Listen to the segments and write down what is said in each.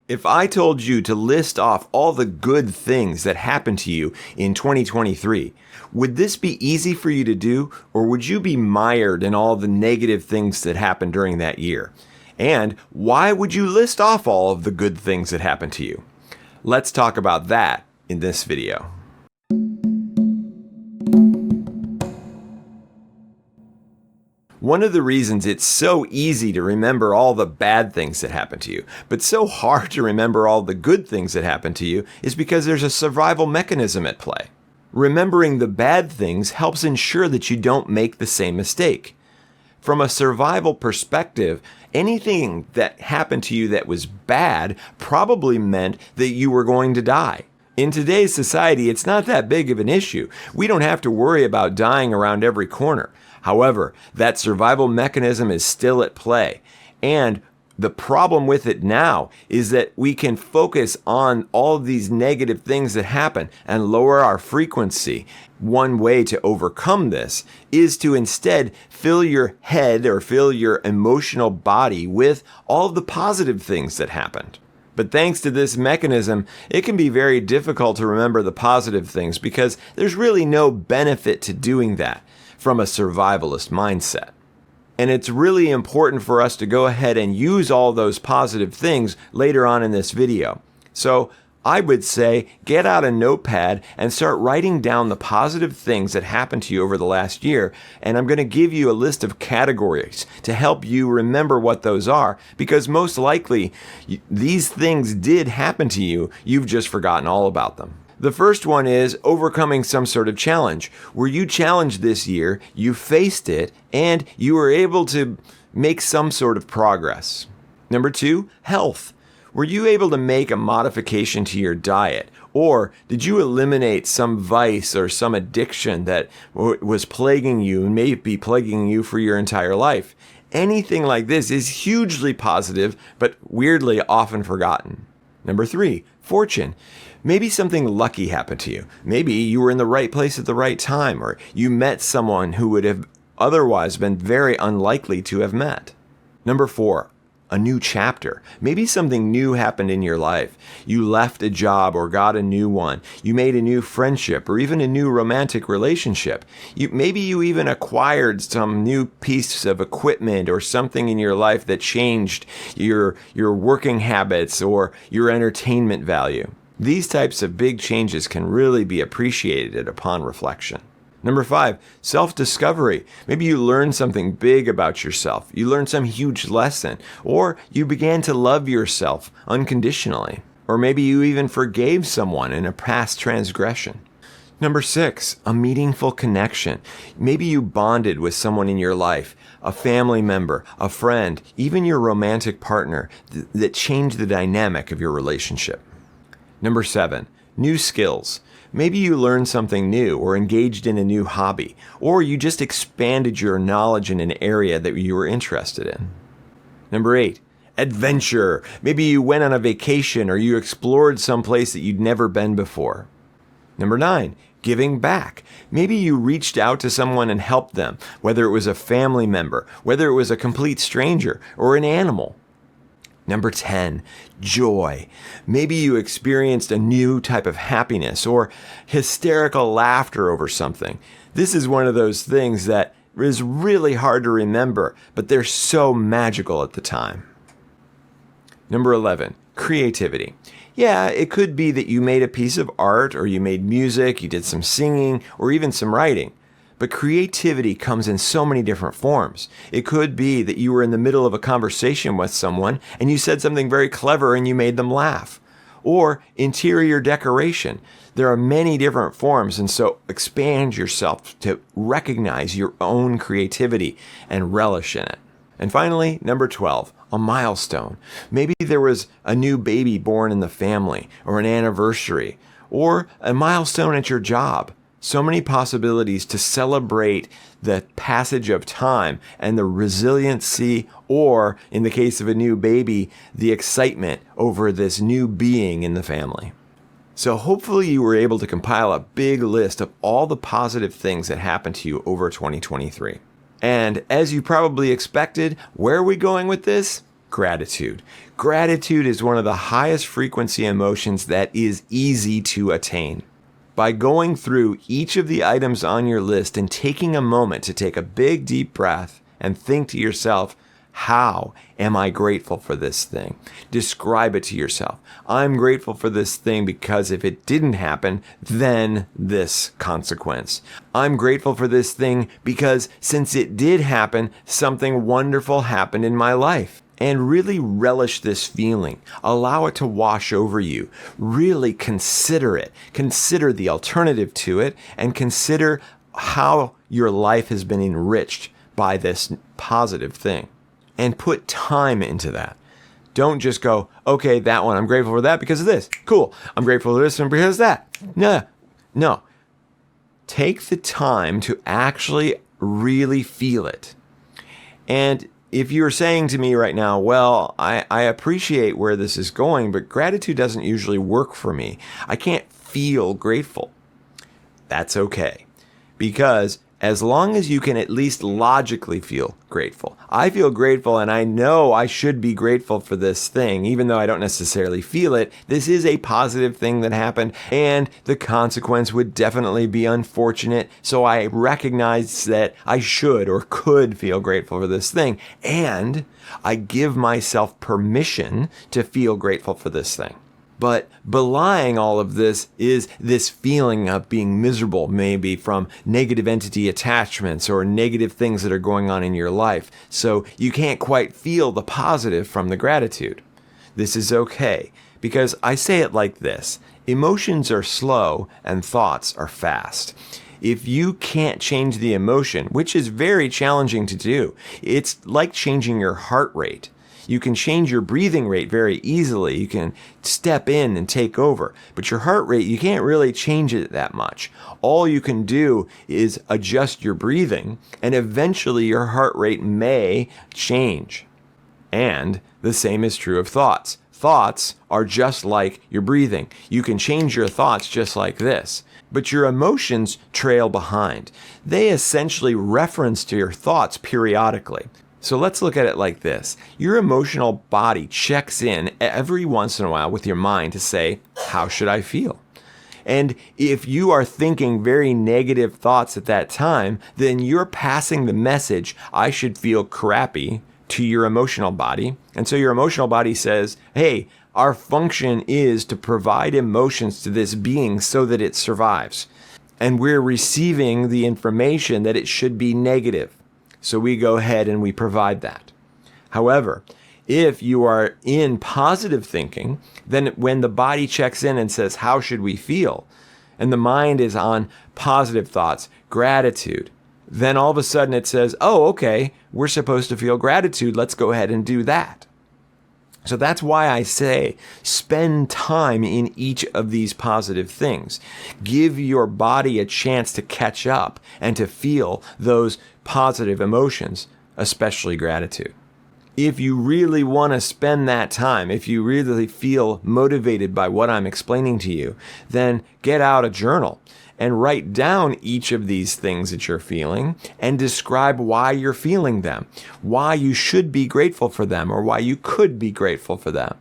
If I told you to list off all the good things that happened to you in 2023, would this be easy for you to do, or would you be mired in all the negative things that happened during that year? And why would you list off all of the good things that happened to you? Let's talk about that in this video. One of the reasons it's so easy to remember all the bad things that happened to you, but so hard to remember all the good things that happened to you, is because there's a survival mechanism at play. Remembering the bad things helps ensure that you don't make the same mistake. From a survival perspective, anything that happened to you that was bad probably meant that you were going to die. In today's society, it's not that big of an issue. We don't have to worry about dying around every corner. However, that survival mechanism is still at play. And the problem with it now is that we can focus on all of these negative things that happen and lower our frequency. One way to overcome this is to instead fill your head or fill your emotional body with all of the positive things that happened. But thanks to this mechanism, it can be very difficult to remember the positive things because there's really no benefit to doing that from a survivalist mindset. And it's really important for us to go ahead and use all those positive things later on in this video. So I would say get out a notepad and start writing down the positive things that happened to you over the last year. And I'm going to give you a list of categories to help you remember what those are, because most likely these things did happen to you. You've just forgotten all about them. The first one is overcoming some sort of challenge. Were you challenged this year, you faced it, and you were able to make some sort of progress. Number 2, health. Were you able to make a modification to your diet? Or did you eliminate some vice or some addiction that was plaguing you and may be plaguing you for your entire life? Anything like this is hugely positive, but weirdly often forgotten. Number 3, fortune. Maybe something lucky happened to you. Maybe you were in the right place at the right time, or you met someone who would have otherwise been very unlikely to have met. Number 4, a new chapter. Maybe something new happened in your life. You left a job or got a new one. You made a new friendship or even a new romantic relationship. Maybe you even acquired some new piece of equipment or something in your life that changed your working habits or your entertainment value. These types of big changes can really be appreciated upon reflection. Number 5, self-discovery. Maybe you learned something big about yourself. You learned some huge lesson, or you began to love yourself unconditionally. Or maybe you even forgave someone in a past transgression. Number 6, a meaningful connection. Maybe you bonded with someone in your life, a family member, a friend, even your romantic partner that changed the dynamic of your relationship. Number 7, new skills. Maybe you learned something new or engaged in a new hobby, or you just expanded your knowledge in an area that you were interested in. Number 8, adventure. Maybe you went on a vacation or you explored some place that you'd never been before. Number 9, giving back. Maybe you reached out to someone and helped them, whether it was a family member, whether it was a complete stranger, or an animal. Number 10, joy. Maybe you experienced a new type of happiness or hysterical laughter over something. This is one of those things that is really hard to remember, but they're so magical at the time. Number 11, creativity. Yeah, it could be that you made a piece of art or you made music, you did some singing, or even some writing. But creativity comes in so many different forms. It could be that you were in the middle of a conversation with someone and you said something very clever and you made them laugh. Or interior decoration. There are many different forms, and so expand yourself to recognize your own creativity and relish in it. And finally, number 12, a milestone. Maybe there was a new baby born in the family, or an anniversary, or a milestone at your job. So many possibilities to celebrate the passage of time and the resiliency, or in the case of a new baby, the excitement over this new being in the family. So hopefully you were able to compile a big list of all the positive things that happened to you over 2023. And as you probably expected, where are we going with this? Gratitude. Gratitude is one of the highest frequency emotions that is easy to attain. By going through each of the items on your list and taking a moment to take a big deep breath and think to yourself, how am I grateful for this thing? Describe it to yourself. I'm grateful for this thing because if it didn't happen, then this consequence. I'm grateful for this thing because since it did happen, something wonderful happened in my life. And really relish this feeling. Allow it to wash over you. Really consider it. Consider the alternative to it and consider how your life has been enriched by this positive thing. And put time into that. Don't just go, okay, that one, I'm grateful for that because of this. Cool. I'm grateful for this one because of that. No. Take the time to actually really feel it. And if you're saying to me right now, well, I appreciate where this is going, but gratitude doesn't usually work for me. I can't feel grateful. That's okay. Because as long as you can at least logically feel grateful. I feel grateful and I know I should be grateful for this thing, even though I don't necessarily feel it. This is a positive thing that happened and the consequence would definitely be unfortunate. So I recognize that I should or could feel grateful for this thing. And I give myself permission to feel grateful for this thing. But belying all of this is this feeling of being miserable, maybe from negative entity attachments or negative things that are going on in your life. So you can't quite feel the positive from the gratitude. This is okay, because I say it like this. Emotions are slow and thoughts are fast. If you can't change the emotion, which is very challenging to do, it's like changing your heart rate. You can change your breathing rate very easily. You can step in and take over. But your heart rate, you can't really change it that much. All you can do is adjust your breathing, and eventually your heart rate may change. And the same is true of thoughts. Thoughts are just like your breathing. You can change your thoughts just like this. But your emotions trail behind. They essentially reference to your thoughts periodically. So let's look at it like this. Your emotional body checks in every once in a while with your mind to say, how should I feel? And if you are thinking very negative thoughts at that time, then you're passing the message, I should feel crappy, to your emotional body. And so your emotional body says, hey, our function is to provide emotions to this being so that it survives. And we're receiving the information that it should be negative. So we go ahead and we provide that. However, if you are in positive thinking, then when the body checks in and says, how should we feel? And the mind is on positive thoughts, gratitude, then all of a sudden it says, oh, okay, we're supposed to feel gratitude. Let's go ahead and do that. So that's why I say spend time in each of these positive things. Give your body a chance to catch up and to feel those positive emotions, especially gratitude. If you really want to spend that time, if you really feel motivated by what I'm explaining to you, then get out a journal and write down each of these things that you're feeling and describe why you're feeling them, why you should be grateful for them, or why you could be grateful for them.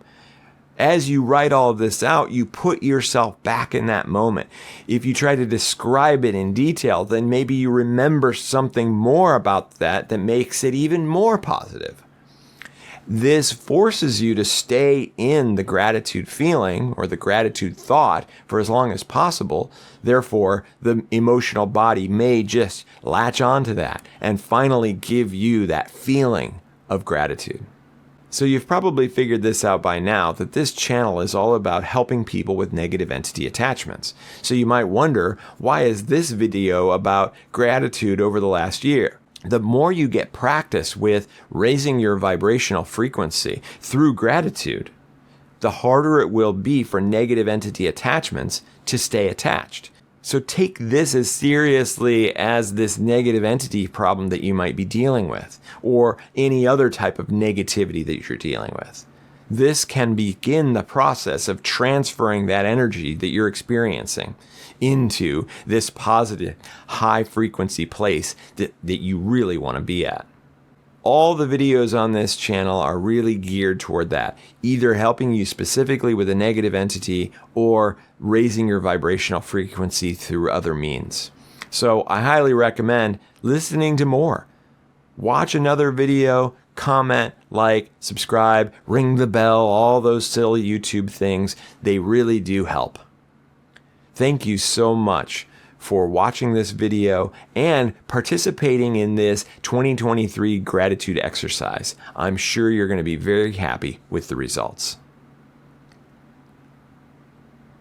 As you write all of this out, you put yourself back in that moment. If you try to describe it in detail, then maybe you remember something more about that makes it even more positive. This forces you to stay in the gratitude feeling or the gratitude thought for as long as possible. Therefore, the emotional body may just latch onto that and finally give you that feeling of gratitude. So you've probably figured this out by now, that this channel is all about helping people with negative entity attachments. So you might wonder, why is this video about gratitude over the last year? The more you get practice with raising your vibrational frequency through gratitude, the harder it will be for negative entity attachments to stay attached. So take this as seriously as this negative entity problem that you might be dealing with, or any other type of negativity that you're dealing with. This can begin the process of transferring that energy that you're experiencing into this positive, high frequency place that you really want to be at. All the videos on this channel are really geared toward that, either helping you specifically with a negative entity or raising your vibrational frequency through other means. So I highly recommend listening to more. Watch another video, comment, like, subscribe, ring the bell, all those silly YouTube things. They really do help. Thank you so much for watching this video and participating in this 2023 gratitude exercise. I'm sure you're going to be very happy with the results.